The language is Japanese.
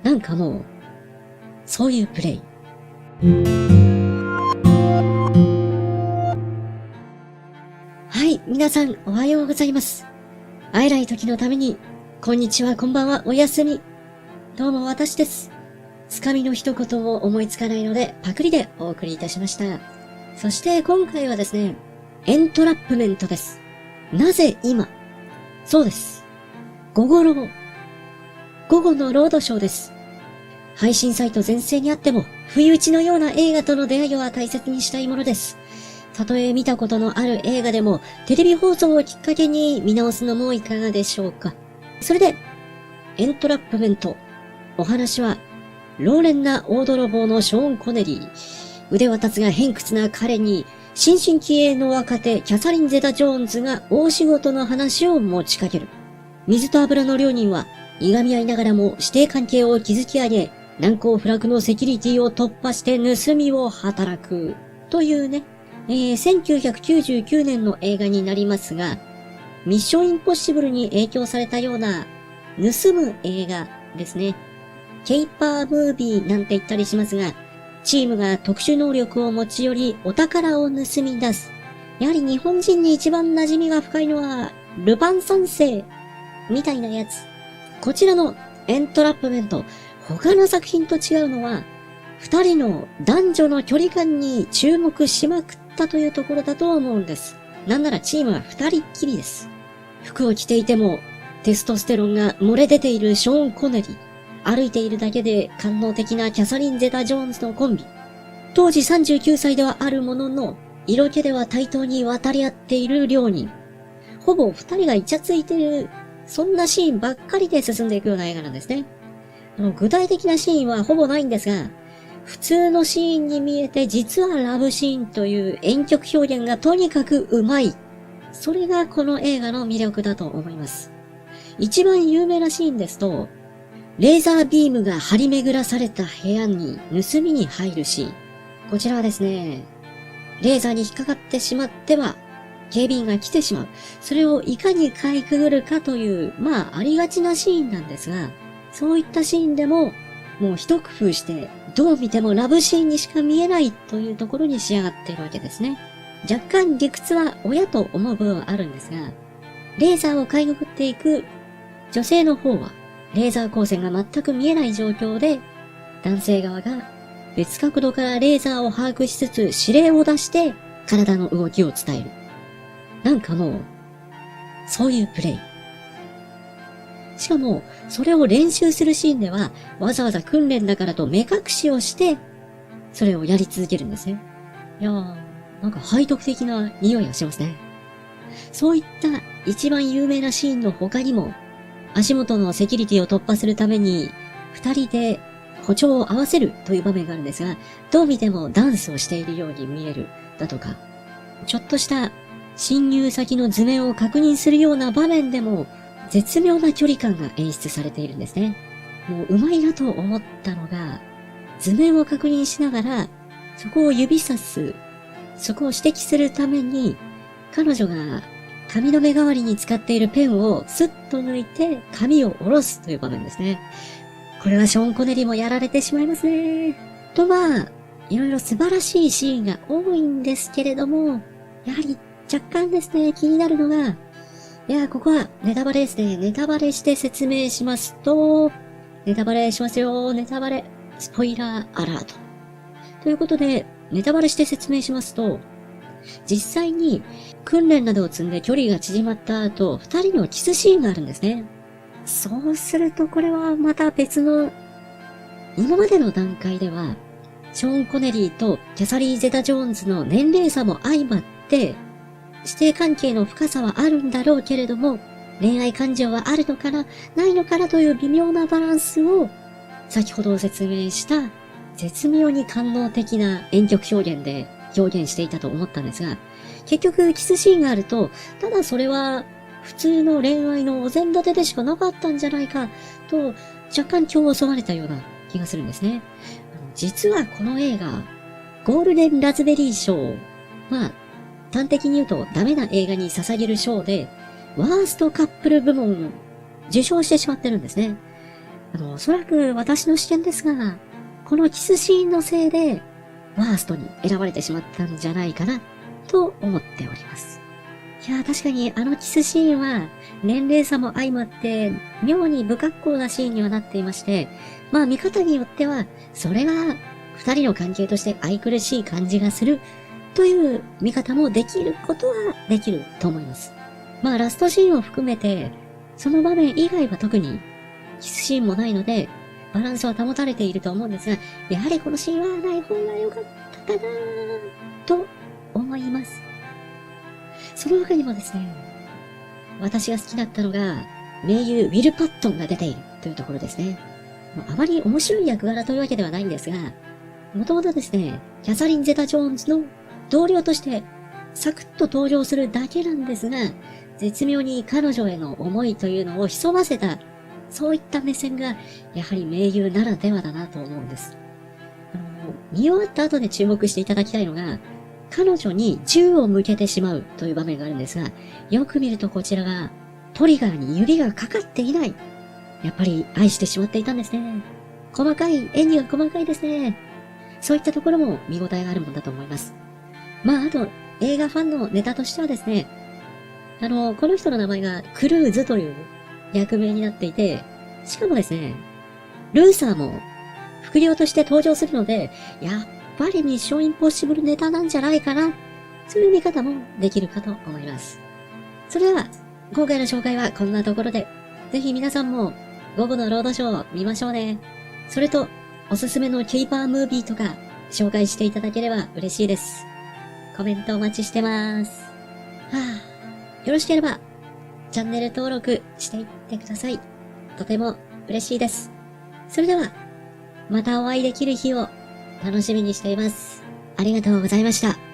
なんかもう、そういうプレイ。はい、皆さんおはようございます。会えない時のために、こんにちは、こんばんは、おやすみ。どうも私です。つかみの一言も思いつかないので、パクリでお送りいたしました。そして今回はですね、エントラップメントです。なぜ今？そうです。午後のロードショーです。配信サイト全盛にあっても、不意打ちのような映画との出会いは大切にしたいものです。たとえ見たことのある映画でも、テレビ放送をきっかけに見直すのもいかがでしょうか。それで、エントラップメント。お話は、老練な大泥棒のショーン・コネリー。腕は立つが偏屈な彼に、新進気鋭の若手、キャサリン・ゼタ・ジョーンズが大仕事の話を持ちかける。水と油の両人は、いがみ合いながらも師弟関係を築き上げ、難攻不落のセキュリティを突破して盗みを働く。というね、1999年の映画になりますが、ミッションインポッシブルに影響されたような、盗む映画ですね。ケイパームービーなんて言ったりしますが、チームが特殊能力を持ち寄りお宝を盗み出す。やはり日本人に一番馴染みが深いのは、ルパン三世みたいなやつ。こちらのエントラップメント、他の作品と違うのは、二人の男女の距離感に注目しまくったというところだと思うんです。なんならチームは二人っきりです。服を着ていてもテストステロンが漏れ出ているショーン・コネリー。歩いているだけで官能的なキャサリン・ゼタ・ジョーンズのコンビ。当時39歳ではあるものの、色気では対等に渡り合っている両人。ほぼ二人がイチャついている、そんなシーンばっかりで進んでいくような映画なんですね。具体的なシーンはほぼないんですが、普通のシーンに見えて実はラブシーンという遠曲表現がとにかくうまい。それがこの映画の魅力だと思います。一番有名なシーンですと、レーザービームが張り巡らされた部屋に盗みに入るシーン。こちらはですね、レーザーに引っかかってしまっては、警備員が来てしまう。それをいかにかいくぐるかという、ありがちなシーンなんですが、そういったシーンでも、もう一工夫して、どう見てもラブシーンにしか見えないというところに仕上がっているわけですね。若干理屈は親と思う部分はあるんですが、レーザーをかいくぐっていく女性の方は、レーザー光線が全く見えない状況で、男性側が別角度からレーザーを把握しつつ指令を出して体の動きを伝える。なんかもう、そういうプレイ。しかも、それを練習するシーンでは、わざわざ訓練だからと目隠しをして、それをやり続けるんですね。いやー、なんか背徳的な匂いがしますね。そういった一番有名なシーンの他にも、足元のセキュリティを突破するために、二人で歩調を合わせるという場面があるんですが、どう見てもダンスをしているように見えるだとか、ちょっとした侵入先の図面を確認するような場面でも、絶妙な距離感が演出されているんですね。もう上手いなと思ったのが、図面を確認しながら、そこを指さす、そこを指摘するために、彼女が紙の目代わりに使っているペンをスッと抜いて紙を下ろすという場面ですね。これはショーン・コネリーもやられてしまいますね。といろいろ素晴らしいシーンが多いんですけれども、やはり若干ですね、気になるのが、ここはネタバレですね。ネタバレして説明しますと、ネタバレしますよ。ネタバレ。スポイラーアラート。ということで、ネタバレして説明しますと、実際に訓練などを積んで距離が縮まった後、二人のキスシーンがあるんですね。そうするとこれはまた別の、今までの段階では、ショーン・コネリーとキャサリー・ゼタ・ジョーンズの年齢差も相まって、師弟関係の深さはあるんだろうけれども、恋愛感情はあるのかな、ないのかなという微妙なバランスを、先ほど説明した絶妙に官能的な遠曲表現で表現していたと思ったんですが、結局キスシーンがあると、ただそれは普通の恋愛のお膳立てでしかなかったんじゃないかと若干気を襲われたような気がするんですね。実はこの映画、ゴールデンラズベリー賞、端的に言うとダメな映画に捧げる賞で、ワーストカップル部門を受賞してしまってるんですね。おそらく私の視点ですが、このキスシーンのせいで、ワーストに選ばれてしまったんじゃないかな、と思っております。いや、確かにあのキスシーンは、年齢差も相まって、妙に不格好なシーンにはなっていまして、まあ見方によっては、それが二人の関係として愛くるしい感じがする、という見方もできることはできると思います。まあラストシーンを含めて、その場面以外は特にキスシーンもないので、バランスは保たれていると思うんですが、やはりこのシーンはない方が良かったかなと思います。その他にもですね、私が好きだったのが、名優ウィル・パットンが出ているというところですね。あまり面白い役柄というわけではないんですが、もともとですね、キャサリン・ゼタ・ジョーンズの同僚としてサクッと登場するだけなんですが、絶妙に彼女への思いというのを潜ませた、そういった目線がやはり名優ならではだなと思うんです。見終わった後で注目していただきたいのが、彼女に銃を向けてしまうという場面があるんですが、よく見るとこちらがトリガーに指がかかっていない。やっぱり愛してしまっていたんですね。細かい、演技が細かいですね。そういったところも見応えがあるもんだと思います。まあ、あと、映画ファンのネタとしてはですね、この人の名前がクルーズという役名になっていて、しかもですね、ルーサーも副業として登場するので、やっぱりミッションインポッシブルネタなんじゃないかな。そういう見方もできるかと思います。それでは、今回の紹介はこんなところで、ぜひ皆さんも午後のロードショーを見ましょうね。それと、おすすめのキーパームービーとか紹介していただければ嬉しいです。コメントお待ちしてます。よろしければ、チャンネル登録していってください。とても嬉しいです。それでは、またお会いできる日を楽しみにしています。ありがとうございました。